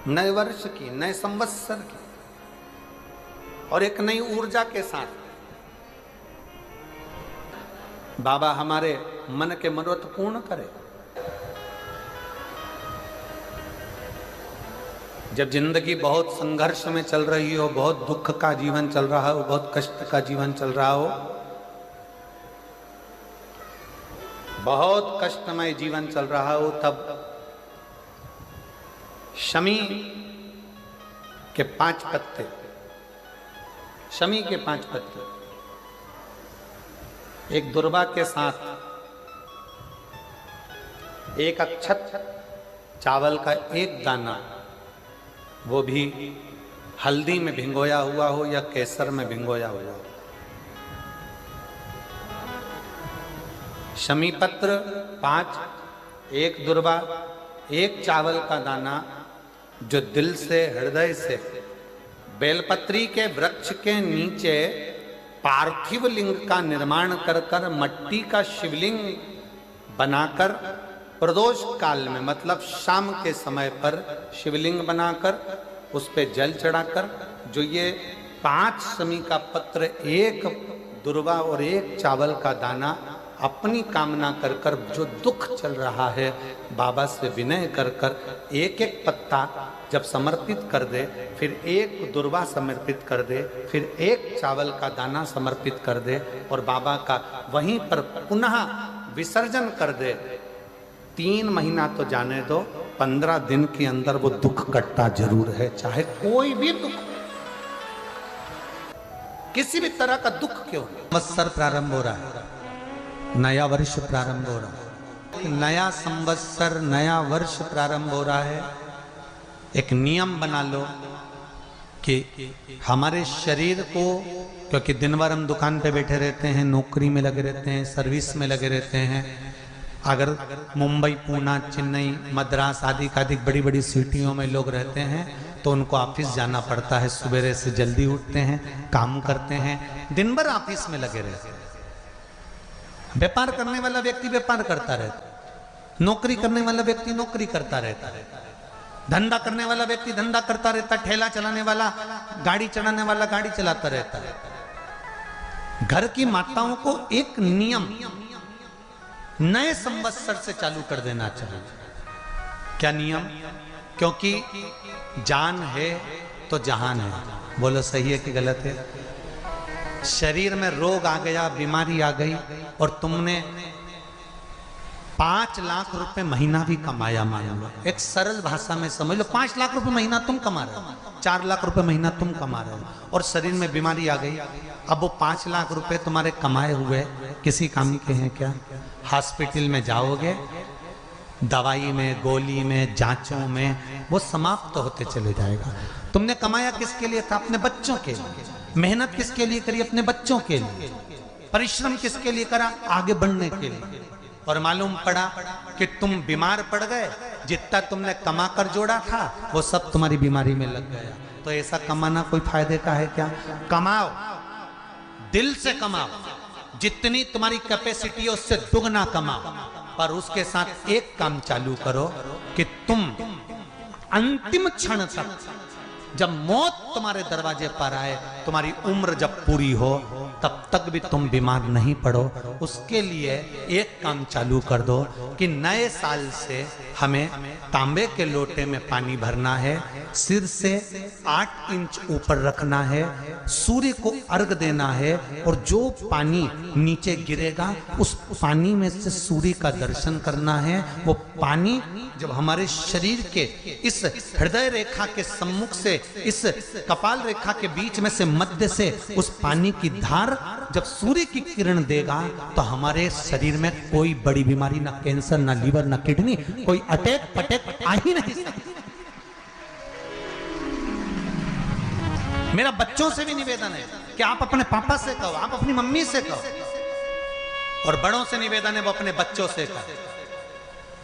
नए वर्ष की, नए संवत्सर की और एक नई ऊर्जा के साथ बाबा हमारे मन के मनोरथ पूर्ण करे। जब जिंदगी बहुत संघर्ष में चल रही हो, बहुत दुख का जीवन चल रहा हो, बहुत कष्ट का जीवन चल रहा हो, बहुत कष्टमय जीवन चल रहा हो, तब शमी के 5 पत्ते, शमी के 5 पत्ते एक दुर्वा के साथ एक अक्षत चावल का एक दाना, वो भी हल्दी में भिंगोया हुआ हो या केसर में भिंगोया हुआ हो, शमी पत्र 5, एक दुर्वा, एक चावल का दाना, जो दिल से हृदय से बेलपत्री के वृक्ष के नीचे पार्थिव लिंग का निर्माण कर कर मट्टी का शिवलिंग बनाकर प्रदोष काल में, मतलब शाम के समय पर शिवलिंग बनाकर उस पे जल चढ़ाकर, जो ये 5 शमी का पत्र, एक दुर्वा और एक चावल का दाना अपनी कामना कर कर, जो दुख चल रहा है बाबा से विनय कर कर एक एक पत्ता जब समर्पित कर दे, फिर एक दुर्वा समर्पित कर दे, फिर एक चावल का दाना समर्पित कर दे और बाबा का वहीं पर पुनः विसर्जन कर दे, 3 महीना तो जाने दो, 15 दिन के अंदर वो दुख कटता जरूर है, चाहे कोई भी दुख, किसी भी तरह का दुख क्यों। संवत्सर प्रारंभ हो रहा है, नया वर्ष प्रारंभ हो रहा है, नया संवत्सर, नया वर्ष प्रारंभ हो रहा है। एक नियम बना लो कि हमारे शरीर को, क्योंकि दिन भर हम दुकान पे बैठे रहते हैं, नौकरी में लगे रहते हैं, सर्विस में लगे रहते हैं, अगर मुंबई, पूना, चेन्नई, मद्रास आदि का अधिक बड़ी बड़ी सिटियों में लोग रहते हैं तो उनको ऑफिस जाना पड़ता है, सवेरे से जल्दी उठते हैं, काम करते हैं, दिन भर ऑफिस में लगे रहते हैं। व्यापार करने वाला व्यक्ति व्यापार करता रहता, नौकरी करने वाला व्यक्ति नौकरी करता रहता, धंधा करने वाला व्यक्ति धंधा करता रहता, ठेला चलाने वाला, गाड़ी चलाने वाला गाड़ी चलाता रहता है। घर की माताओं को एक नियम नए संवत्सर से चालू कर देना चाहिए। क्या नियम? क्योंकि जान है तो जहान है। बोलो सही है कि गलत है? शरीर में रोग आ गया, बीमारी आ गई और तुमने 5 लाख रुपए महीना भी कमाया, मान लो, एक सरल भाषा में समझ लो, 5 लाख रुपए महीना तुम कमा रहे हो, 4 लाख रुपए महीना तुम कमा रहे हो और शरीर में बीमारी आ गई। अब वो 5 लाख रुपए तुम्हारे कमाए हुए किसी काम के हैं क्या? हॉस्पिटल में जाओगे, दवाई में, गोली में, जांचों में वो समाप्त होते चले जाएगा। तुमने कमाया किसके लिए था? अपने बच्चों के लिए। मेहनत किसके लिए करी? अपने बच्चों के लिए। परिश्रम किसके लिए करा? आगे बढ़ने के लिए। और मालूम पड़ा कि तुम बीमार पड़ गए, जितना तुमने कमा कर जोड़ा था वो सब तुम्हारी बीमारी में लग गया। तो ऐसा कमाना कोई फायदे का है क्या? कमाओ, दिल से कमाओ, जितनी तुम्हारी कैपेसिटी है उससे दुगना कमाओ, पर उसके साथ एक काम चालू करो कि तुम अंतिम क्षण तक, जब मौत तुम्हारे दरवाजे पर आए, तुम्हारी उम्र जब पूरी हो, तब तक भी तुम बीमार नहीं पड़ो। उसके लिए एक काम चालू कर दो कि नए साल से हमें तांबे के लोटे में पानी भरना है, सिर से 8 इंच ऊपर रखना है, सूर्य को अर्घ देना है और जो पानी नीचे गिरेगा उस पानी में से सूर्य का दर्शन करना है। वो पानी जब हमारे शरीर के इस हृदय रेखा के सम्मुख से, इस कपाल रेखा के बीच में से, मध्य से उस पानी की धार जब सूर्य की किरण देगा तो हमारे शरीर में कोई बड़ी बीमारी, ना कैंसर, ना लीवर, ना किडनी, कोई अटैक पटैक आ ही नहीं सकती। मेरा बच्चों से भी निवेदन है कि आप अपने पापा से कहो, आप अपनी मम्मी से कहो, और बड़ों से निवेदन है वो अपने बच्चों से कहो।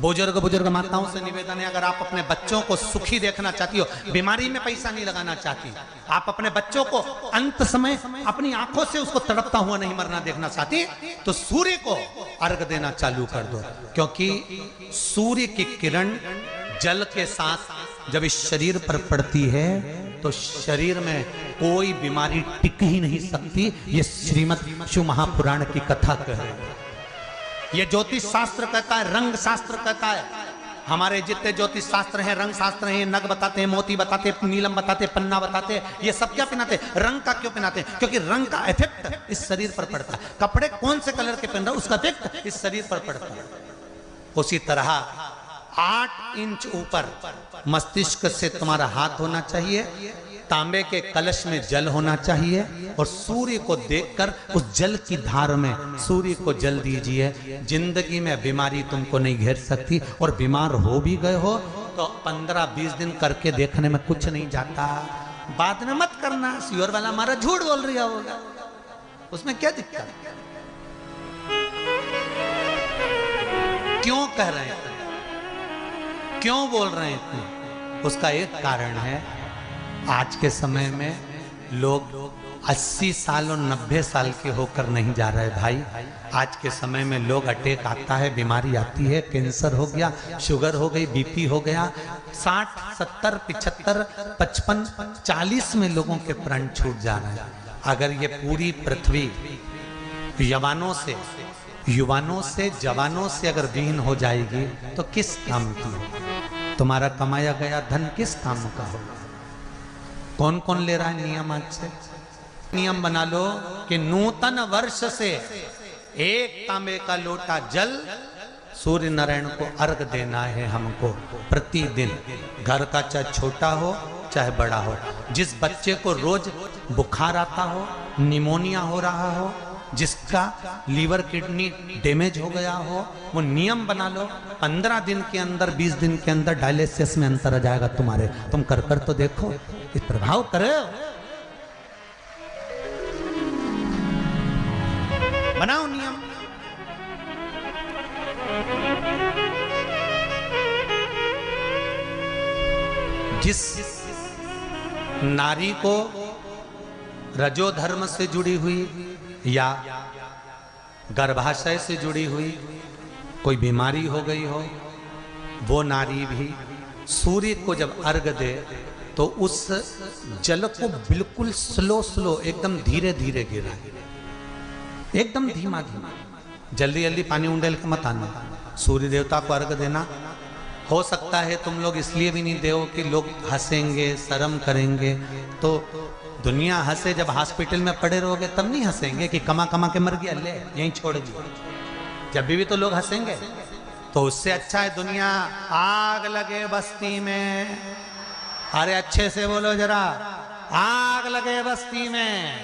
बुजुर्ग माताओं से निवेदन है, अगर आप अपने बच्चों को सुखी देखना चाहती हो, बीमारी में पैसा नहीं लगाना चाहती, आप अपने बच्चों को अंत समय अपनी आंखों से उसको तड़पता हुआ नहीं मरना देखना चाहती, तो सूर्य को अर्घ देना चालू कर दो। क्योंकि सूर्य की किरण जल के साथ जब इस शरीर पर पड़ती है तो शरीर में कोई बीमारी टिक ही नहीं सकती। ये श्रीमद् शिव महापुराण की कथा कह रही है। ये ज्योतिष शास्त्र कहता है, रंग शास्त्र कहता है। हमारे जितने ज्योतिष शास्त्र हैं, रंग शास्त्र हैं, नग बताते हैं, मोती बताते हैं, नीलम बताते हैं, पन्ना बताते हैं, ये सब क्या पहनाते हैं? रंग का क्यों पहनाते हैं? क्योंकि रंग का इफेक्ट इस शरीर पर पड़ता है। कपड़े कौन से कलर के पहन रहे, उसका इफेक्ट इस शरीर पर पड़ता है। उसी तरह 8 इंच ऊपर मस्तिष्क से तुम्हारा हाथ होना चाहिए, तांबे के कलश में जल होना चाहिए, और सूर्य को देखकर उस जल की धार में सूर्य को जल दीजिए। जिंदगी में बीमारी तुमको नहीं घेर सकती। और बीमार हो भी गए हो तो 15-20 दिन करके देखने में कुछ नहीं जाता। बाद में मत करना, श्योर वाला हमारा झूठ बोल रहा होगा, उसमें क्या दिक्कत? क्यों कह रहे हैं, क्यों बोल रहे हैं इतने? उसका एक कारण है, आज के समय में लोग 80 साल और 90 साल के होकर नहीं जा रहे भाई। आज के समय में लोग अटैक आता है, बीमारी आती है, कैंसर हो गया, शुगर हो गई, बीपी हो गया, 60, 70, 75, 55, 40 में लोगों के प्राण छूट जा रहे हैं। अगर ये पूरी पृथ्वी युवानों से जवानों से अगर विहीन हो जाएगी तो किस काम की? तुम्हारा कमाया गया धन किस काम का होगा? कौन कौन ले रहा है नियम? आज से नियम बना लो कि नूतन वर्ष से 1 तांबे का लोटा जल सूर्य नारायण को अर्घ देना है हमको प्रतिदिन। घर का चाहे छोटा हो चाहे बड़ा हो, जिस बच्चे को रोज बुखार आता हो, निमोनिया हो रहा हो, जिसका लीवर किडनी डैमेज हो गया हो, वो नियम बना लो 15 दिन के अंदर 20 दिन के अंदर डायलिसिस में अंतर आ जाएगा तुम्हारे। तुम कर तो देखो, इस प्रभाव करे, बनाओ नियम। जिस नारी को रजो धर्म से जुड़ी हुई या गर्भाशय से जुड़ी हुई कोई बीमारी हो गई हो, वो नारी भी सूर्य को जब अर्घ दे तो उस जल को बिल्कुल स्लो एकदम धीरे धीरे गिरा, एकदम धीमा धीमा, जल्दी जल्दी पानी उंडेल के मत आना। सूर्य देवता को अर्घ देना। हो सकता है तुम लोग इसलिए भी नहीं दो कि लोग हंसेंगे, शर्म करेंगे। तो दुनिया हंसे, जब हॉस्पिटल में पड़े रहोगे तब नहीं हंसेंगे कि कमा कमा के मर गया, ले यहीं छोड़ दिया। जब भी तो लोग हंसेंगे। तो उससे अच्छा है दुनिया आग लगे बस्ती में, अरे अच्छे से बोलो जरा, आग लगे बस्ती में,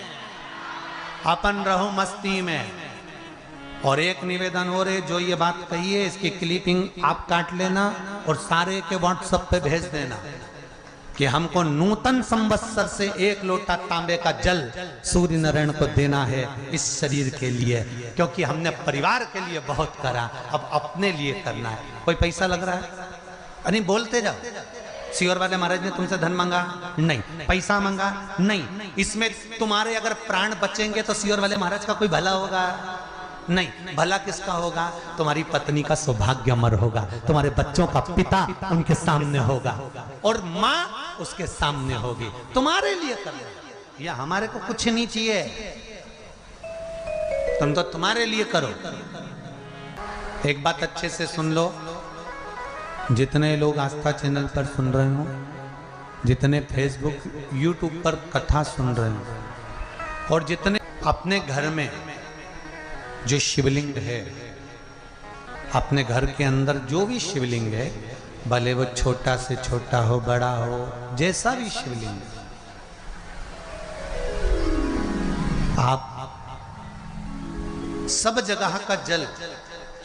अपन रहो मस्ती में। और एक निवेदन हो रहे, जो ये बात कही है इसकी क्लिपिंग आप काट लेना और सारे के व्हाट्सएप पे भेज देना कि हमको नूतन संवत्सर से 1 लोटा तांबे का जल सूर्य नारायण को देना है इस शरीर के लिए, क्योंकि हमने परिवार के लिए बहुत करा, अब अपने लिए करना है। कोई पैसा लग रहा है? अरे बोलते जाओ। सियोर वाले महाराज ने तुमसे धन मांगा? नहीं। पैसा मांगा? नहीं। इसमें तुम्हारे अगर प्राण बचेंगे तो सियोर वाले महाराज का कोई भला होगा? नहीं। भला किसका होगा? तुम्हारी पत्नी का सौभाग्य अमर होगा, तुम्हारे बच्चों का पिता उनके सामने होगा और माँ उसके सामने होगी। तुम्हारे लिए करना, या हमारे को कुछ नहीं चाहिए, तुम तो तुम्हारे लिए करो। एक बात अच्छे से सुन लो, जितने लोग आस्था चैनल पर सुन रहे हो, जितने फेसबुक यूट्यूब पर कथा सुन रहे हो, और जितने अपने घर में जो शिवलिंग है, अपने घर के अंदर जो भी शिवलिंग है, भले वो छोटा से छोटा हो, बड़ा हो, जैसा भी शिवलिंग, आप सब जगह का जल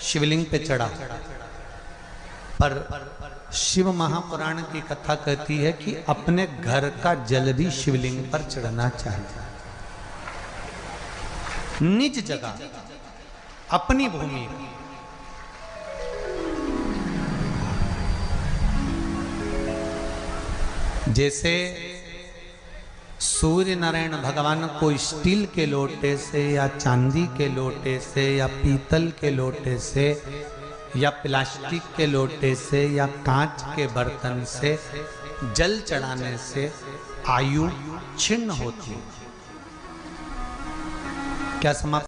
शिवलिंग पे चढ़ा। पर शिव महापुराण की कथा कहती है कि अपने घर का जल भी शिवलिंग पर चढ़ना चाहिए। निज जगह, अपनी भूमि। जैसे सूर्य नारायण भगवान को स्टील के लोटे से या चांदी के लोटे से या पीतल के लोटे से या प्लास्टिक के लोटे से या कांच के बर्तन से जल चढ़ाने से आयु छिन्न होती है। क्या समाप्त?